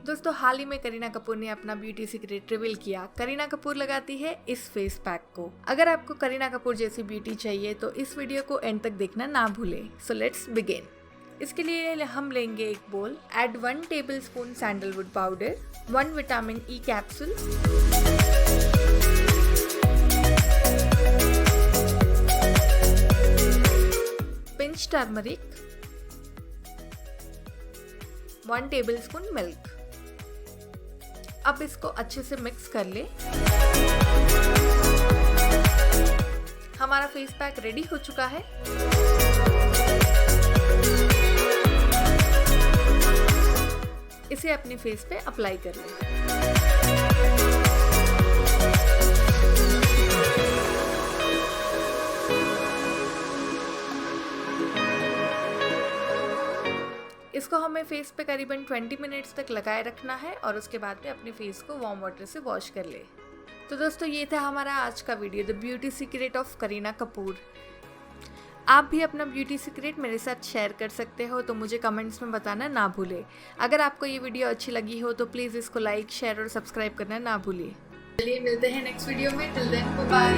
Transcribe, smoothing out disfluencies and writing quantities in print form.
दोस्तों, हाल ही में करीना कपूर ने अपना ब्यूटी सीक्रेट रिवील किया। करीना कपूर लगाती है इस फेस पैक को। अगर आपको करीना कपूर जैसी ब्यूटी चाहिए तो इस वीडियो को एंड तक देखना ना भूलें। So let's begin. इसके लिए हम लेंगे एक बोल, add 1 tablespoon sandalwood powder, 1 vitamin E capsule, pinch turmeric, 1 tablespoon milk. अब इसको अच्छे से मिक्स कर ले। हमारा फेस पैक रेडी हो चुका है। इसे अपने फेस पे अप्लाई कर ले। इसको हमें फेस पे करीबन 20 मिनट्स तक लगाए रखना है और उसके बाद में अपने फेस को वार्म वाटर से वॉश कर ले। तो दोस्तों, ये था हमारा आज का video, the beauty secret of Kareena Kapoor. आप भी अपना ब्यूटी सीक्रेट मेरे साथ शेयर कर सकते हो, तो मुझे कमेंट्स में बताना ना भूले। अगर आपको ये वीडियो अच्छी लगी हो तो प्लीज़ इसको लाइक, शेयर और सब्सक्राइब करना ना भूलिए। चलिए मिलते हैं नेक्स्ट वीडियो में। Till then bye bye.